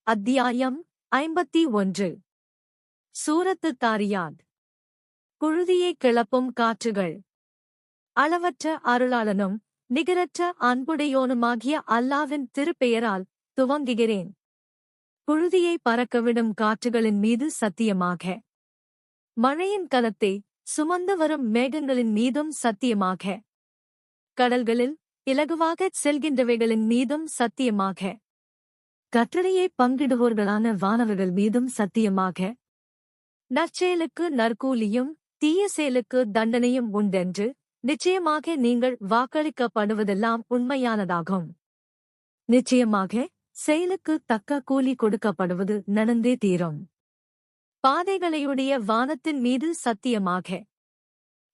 அத்தியாயம் 51. சூரத்து தாரியாத். புழுதியைக் கிளப்பும் காற்றுகள். அளவற்ற அருளாளனும் நிகரற்ற அன்புடையோனுமாகிய அல்லாவின் திருப்பெயரால் துவங்குகிறேன். புழுதியை பறக்கவிடும் காற்றுகளின் மீது சத்தியமாக. மழையின் கலத்தை சுமந்து வரும் மேகங்களின் மீதும் சத்தியமாக. கடல்களில் இலகுவாகச் செல்கின்றவைகளின் மீதும் சத்தியமாக. கட்டளையை பங்கிடுவோர்களான வானவர்கள் மீதும் சத்தியமாக. நற்செயலுக்கு நற்கூலியும் தீய செயலுக்கு தண்டனையும் உண்டென்று நிச்சயமாக நீங்கள் வாக்களிக்கப்படுவதெல்லாம் உண்மையானதாகும். நிச்சயமாக செயலுக்கு தக்க கூலி கொடுக்கப்படுவது நடந்தே தீரும். பாதைகளையுடைய வானத்தின் மீது சத்தியமாக.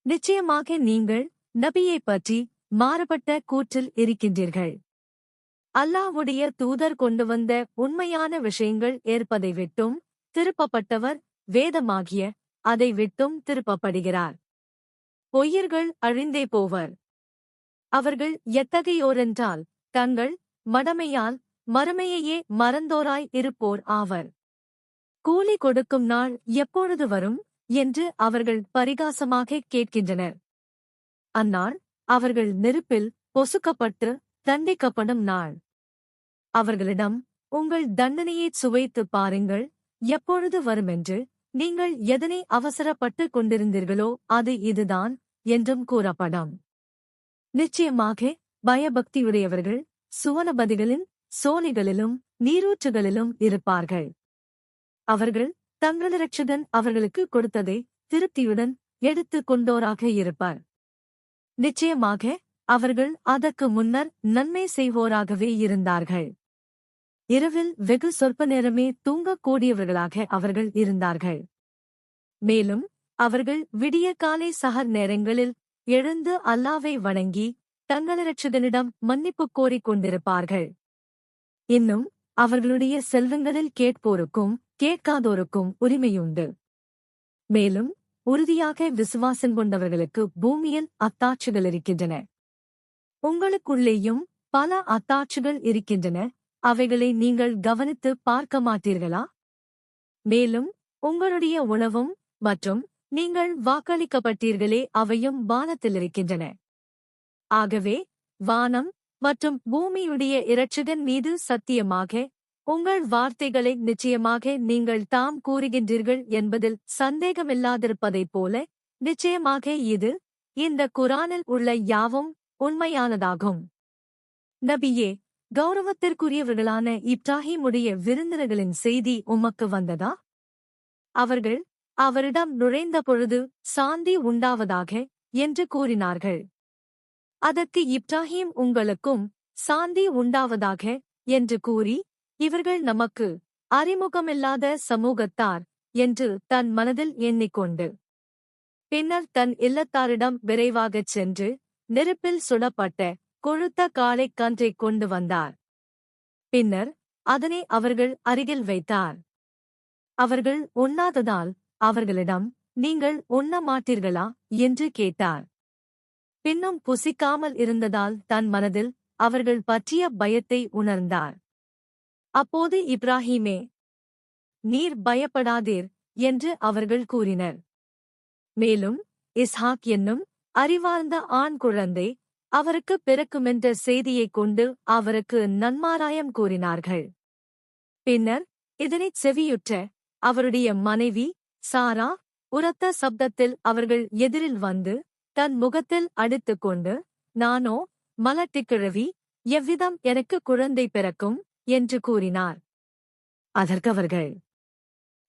நிச்சயமாக நீங்கள் நபியைப் பற்றி மாறுபட்ட கூற்றில் இருக்கின்றீர்கள். அல்லாஹ்வுடைய தூதர் கொண்டு வந்த உண்மையான விஷயங்கள் ஏற்பதை விட்டும் திருப்பப்பட்டவர் வேதமாகிய அதை விட்டும் திருப்பப்படுகிறார். பொய்யர்கள் அழிந்தே போவர். அவர்கள் எத்தகையோரென்றால் தங்கள் மடமையால் மறுமையையே மறந்தோராய் இருப்போர் ஆவர். கூலி கொடுக்கும் நாள் எப்பொழுது வரும் என்று அவர்கள் பரிகாசமாகக் கேட்கின்றனர். அந்நாள் அவர்கள் நெருப்பில் பொசுக்கப்பட்டு தண்டிக்கப்படும் நாள். அவர்களிடம் உங்கள் தண்டனையைச் சுவைத்துப் பாருங்கள், எப்பொழுது வருமென்று நீங்கள் எதனை அவசரப்பட்டுக் கொண்டிருந்தீர்களோ அது இதுதான் என்றும் கூறப்படும். நிச்சயமாக பயபக்தியுடையவர்கள் சுவனபதிகளின் சோலைகளிலும் நீரூற்றுகளிலும் இருப்பார்கள். அவர்கள் தங்கள் இரட்சகன் அவர்களுக்கு கொடுத்ததை திருப்தியுடன் எடுத்துக் கொண்டோராக இருப்பார். நிச்சயமாக அவர்கள் அதற்கு முன்னர் நன்மை செய்வோராகவே இருந்தார்கள். இரவில் வெகு சொற்ப நேரமே தூங்கக்கூடியவர்களாக அவர்கள் இருந்தார்கள். மேலும் அவர்கள் விடிய காலை சஹர் நேரங்களில் எழுந்து அல்லாவை வணங்கி தங்கள் இரட்சகனிடம் மன்னிப்பு கோரிக் கொண்டிருப்பார்கள். இன்னும் அவர்களுடைய செல்வங்களில் கேட்போருக்கும் கேட்காதோருக்கும் உரிமையுண்டு. மேலும் உறுதியாக விசுவாசம் கொண்டவர்களுக்கு பூமியில் அத்தாட்சிகள் இருக்கின்றன. உங்களுக்குள்ளேயும் பல அத்தாட்சிகள் இருக்கின்றன, அவைகளை நீங்கள் கவனித்து பார்க்க மாட்டீர்களா? மேலும் உங்களுடைய உணவும் மற்றும் நீங்கள் வாக்களிக்கப்பட்டீர்களே அவையும் வானத்தில் இருக்கின்றன. ஆகவே வானம் மற்றும் பூமியுடைய இரட்சகன் மீது சத்தியமாக உங்கள் வார்த்தைகளை நிச்சயமாக நீங்கள் தாம் கூறுகின்றீர்கள் என்பதில் சந்தேகமில்லாதிருப்பதைப் போல நிச்சயமாக இது இந்த குரானில் உள்ள யாவும் உண்மையானதாகும். நபியே, கௌரவத்திற்குரியவர்களான இப்ராஹீமுடைய விருந்தினர்களின் செய்தி உமக்கு வந்ததா? அவர்கள் அவரிடம் நுழைந்த பொழுது சாந்தி உண்டாவதாக என்று கூறினார்கள். அதற்கு இப்ராஹீம் உங்களுக்கும் சாந்தி உண்டாவதாக என்று கூறி இவர்கள் நமக்கு அறிமுகமில்லாத சமூகத்தார் என்று தன் மனதில் எண்ணிக்கொண்டு பின்னர் தன் இல்லத்தாரிடம் விரைவாகச் சென்று நெருப்பில் சுடப்பட்ட கொழுத்த காளைக் கன்றைக் கொண்டு வந்தார். பின்னர் அதனை அவர்கள் அருகில் வைத்தார். அவர்கள் உண்ணாததால் அவர்களிடம் நீங்கள் உண்ண மாட்டீர்களா என்று கேட்டார். பின்னும் புசிக்காமல் இருந்ததால் தன் மனதில் அவர்கள் பற்றிய பயத்தை உணர்ந்தார். அப்போது இப்ராஹீமே, நீர் பயப்படாதீர் என்று அவர்கள் கூறினர். மேலும் இஸ்ஹாக் என்னும் அறிவார்ந்த ஆண் குழந்தை அவருக்கு பிறக்குமென்ற செய்தியைக் கொண்டு அவருக்கு நன்மாராயம் கூறினார்கள். பின்னர் இதனைச் செவியுற்ற அவருடைய மனைவி சாரா உரத்த சப்தத்தில் அவர்கள் எதிரில் வந்து தன் முகத்தில் அடித்துக் கொண்டு, நானோ மலட்டிக்கிழவி, எவ்விதம் எனக்கு குழந்தை பிறக்கும் என்று கூறினார். அதற்கவர்கள்,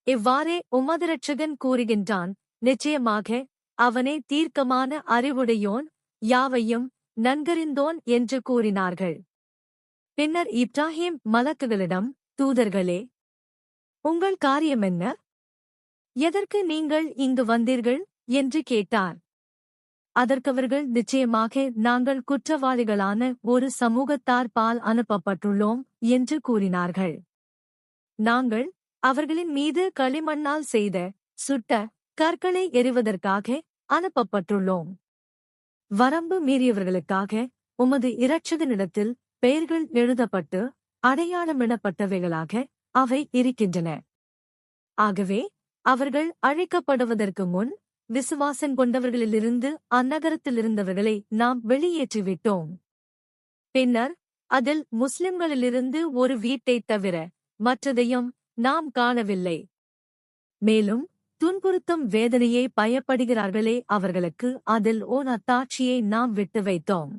இவ்வாறே உமது இரட்சகன் கூறுகின்றான், நிச்சயமாக அவனே தீர்க்கமான அறிவுடையோன், யாவையும் நன்கறிந்தோன் என்று கூறினார்கள். பின்னர் இப்ராஹீம் மலக்குகளிடம், தூதர்களே, உங்கள் காரியமென்ன? எதற்கு நீங்கள் இங்கு வந்தீர்கள் என்று கேட்டார். அதற்கவர்கள், நிச்சயமாக நாங்கள் குற்றவாளிகளான ஒரு சமூகத்தார் பால் அனுப்பப்பட்டுள்ளோம் என்று கூறினார்கள். நாங்கள் அவர்களின் மீது களிமண்ணால் செய்த சுட்ட கற்களை எறிவதற்காக அனுப்பப்பட்டுள்ளோம். வரம்பு மீறியவர்களுக்காக உமது இரட்சகனிடத்தில் பெயர்கள் எழுதப்பட்டு அடையாளமிடப்பட்டவைகளாக அவை இருக்கின்றன. ஆகவே அவர்கள் அழைக்கப்படுவதற்கு முன் விசுவாசம் கொண்டவர்களிலிருந்து அந்நகரத்திலிருந்தவர்களை நாம் வெளியேற்றிவிட்டோம். பின்னர் அதில் முஸ்லிம்களிலிருந்து ஒரு வீட்டைத் தவிர மற்றதையும் நாம் காணவில்லை. மேலும் துன்புறுத்தும் வேதனையை பயப்படுகிறார்களே, அவர்களுக்கு அதில் ஓர் அத்தாட்சியை நாம் விட்டு வைத்தோம்.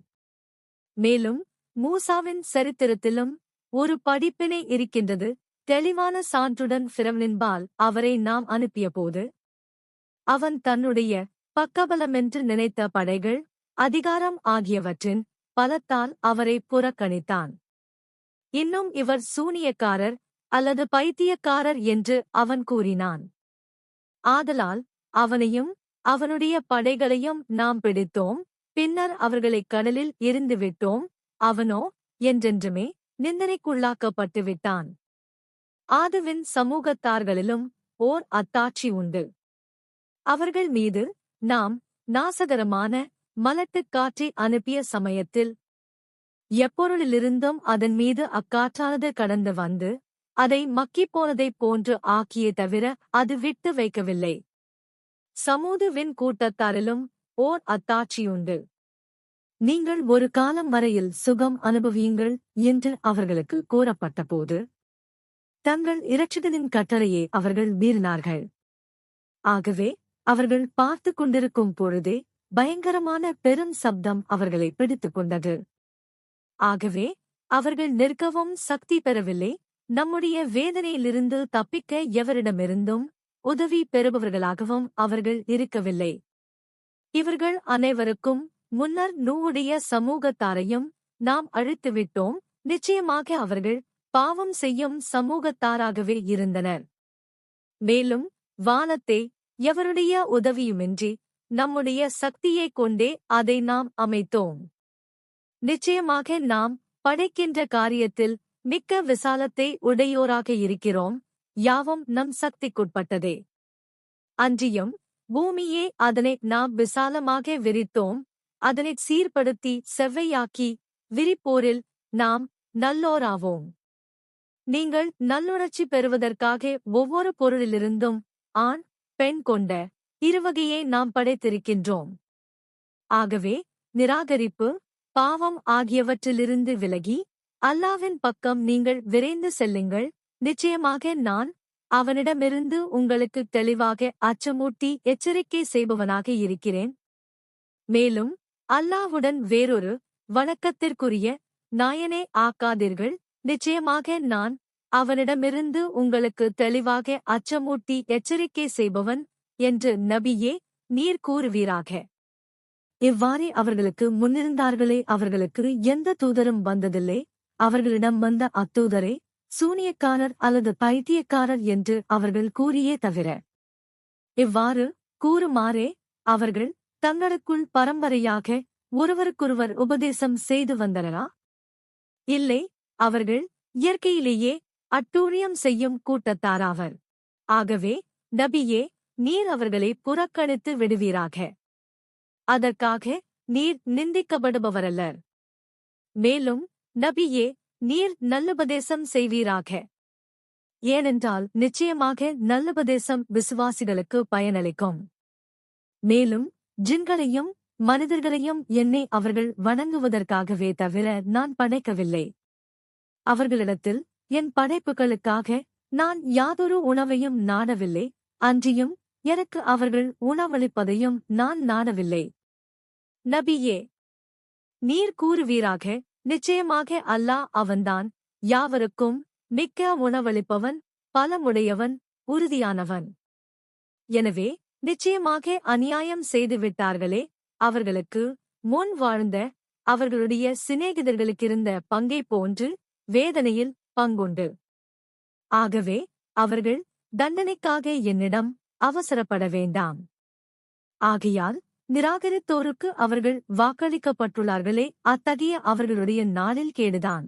மேலும் மூசாவின் சரித்திரத்திலும் ஒரு படிப்பினை இருக்கின்றது. தெளிவான சான்றுடன் ஃபிரௌனின்பால் அவரை நாம் அனுப்பியபோது அவன் தன்னுடைய பக்கபலமென்று நினைத்த படைகள், அதிகாரம் ஆகியவற்றின் பலத்தால் அவரை புறக்கணித்தான். இன்னும் இவர் சூனியக்காரர் அல்லது பைத்தியக்காரர் என்று அவன் கூறினான். ஆதலால் அவனையும் அவனுடைய படைகளையும் நாம் பிடித்தோம். பின்னர் அவர்களைக் கடலில் எறிந்துவிட்டோம். அவனோ என்றென்றுமே நிந்தனைக்குள்ளாக்கப்பட்டு விட்டான். ஆதுவின் சமூகத்தார்களிலும் ஓர் அத்தாட்சி உண்டு. அவர்கள் மீது நாம் நாசகரமான மலட்டுக் காற்றை அனுப்பிய சமயத்தில் எப்பொருளிலிருந்தும் அதன் மீது அக்காற்றானது கடந்து வந்து அதை மக்கிப்போனதைப் போன்று ஆக்கியே தவிர அது விட்டு வைக்கவில்லை. சமூதுவின் கூட்டத்தாரிலும் ஓர் அத்தாட்சியுண்டு. நீங்கள் ஒரு காலம் வரையில் சுகம் அனுபவியுங்கள் என்று அவர்களுக்கு கூறப்பட்டபோது தங்கள் இரட்சகனின் கட்டளையை அவர்கள் மீறினார்கள். ஆகவே அவர்கள் பார்த்துக் கொண்டிருக்கும் பொழுதே பயங்கரமான பெரும் சப்தம் அவர்களை பிடித்துக் கொண்டது. ஆகவே அவர்கள் நிற்கவும் சக்தி பெறவில்லை. நம்முடைய வேதனையிலிருந்து தப்பிக்க எவரிடமிருந்தும் உதவி பெறுபவர்களாகவும் அவர்கள் இருக்கவில்லை. இவர்கள் அனைவருக்கும் முன்னர் நூவுடைய சமூகத்தாரையும் நாம் அழித்துவிட்டோம். நிச்சயமாக அவர்கள் பாவம் செய்யும் சமூகத்தாராகவே இருந்தனர். மேலும் வானத்தை எவருடைய உதவியுமின்றி நம்முடைய சக்தியைக் கொண்டே அதை நாம் அமைத்தோம். நிச்சயமாக நாம் படைக்கின்ற காரியத்தில் மிக்க விசாலத்தை உடையோராக இருக்கிறோம். யாவும் நம் சக்திக்குட்பட்டதே. அன்றியும் பூமியே அதனை நாம் விசாலமாக விரித்தோம். அதனைச் சீர்படுத்தி செவ்வையாக்கி விரிப்போரில் நாம் நல்லோராவோம். நீங்கள் நல்லுணர்ச்சி பெறுவதற்காக ஒவ்வொரு பொருளிலிருந்தும் ஆண் பெண் கொண்ட இருவகையை நாம் படைத்திருக்கின்றோம். ஆகவே நிராகரிப்பு, பாவம் ஆகியவற்றிலிருந்து விலகி அல்லாஹ்வின் பக்கம் நீங்கள் விரைந்து செல்லுங்கள். நிச்சயமாக நான் அவனிடமிருந்து உங்களுக்கு தெளிவாக அச்சமூட்டி எச்சரிக்கை செய்பவனாக இருக்கிறேன். மேலும் அல்லாஹ்வுடன் வேறொரு வணக்கத்திற்குரிய நாயனை ஆக்காதீர்கள். நிச்சயமாக நான் அவனிடமிருந்து உங்களுக்கு தெளிவாக அச்சமூட்டி எச்சரிக்கை செய்பவன் என்று நபியே நீர் கூறுவீராக. இவ்வாறே அவர்களுக்கு முன்னிருந்தார்களே, அவர்களுக்கு எந்த தூதரும் வந்ததில்லை. அவர்களிடம் வந்த அத்தூதரே சூனியக்காரர் அல்லது பைத்தியக்காரர் என்று அவர்கள் கூறியே தவிர இவ்வாறு கூறுமாறே அவர்கள் தங்களுக்குள் பரம்பரையாக ஒருவருக்கொருவர் உபதேசம் செய்து வந்தனரா? இல்லை, அவர்கள் இயற்கையிலேயே அட்டூழியம் செய்யும் கூட்டத்தாராவர். ஆகவே நபியே நீர் அவர்களை புறக்கணித்து விடுவீராக. அதற்காக நீர் நிந்திக்கப்படுபவரல்லர். மேலும் நபியே நீர் நல்லுபதேசம் செய்வீராக. ஏனென்றால் நிச்சயமாக நல்லுபதேசம் விசுவாசிகளுக்கு பயனளிக்கும். மேலும் ஜின்களையும் மனிதர்களையும் என்னை அவர்கள் வணங்குவதற்காகவே தவிர நான் படைக்கவில்லை. அவர்களிடத்தில் என் படைப்புகளுக்காக நான் யாதொரு உணவையும் நாடவில்லை. அன்றியும் எனக்கு அவர்கள் உணவளிப்பதையும் நான் நாடவில்லை. நபியே நீர் கூறுவீராக, நிச்சயமாக அல்லாஹ் அவன்தான் யாவருக்கும் மிக்க உணவளிப்பவன், பலமுடையவன், உறுதியானவன். எனவே நிச்சயமாக அநியாயம் செய்துவிட்டார்களே, அவர்களுக்கு முன் வாழ்ந்த அவர்களுடைய சிநேகிதர்களுக்கிருந்த பங்கைப் போன்று வேதனையில் பங்குண்டு. ஆகவே அவர்கள் தண்டனைக்காக என்னிடம் அவசரப்பட வேண்டாம். ஆகையால் நிராகரித்தோருக்கு அவர்கள் வாக்களிக்கப்பட்டுள்ளார்களே, அத்தகைய அவர்களுடைய நாளில் கேடுதான்.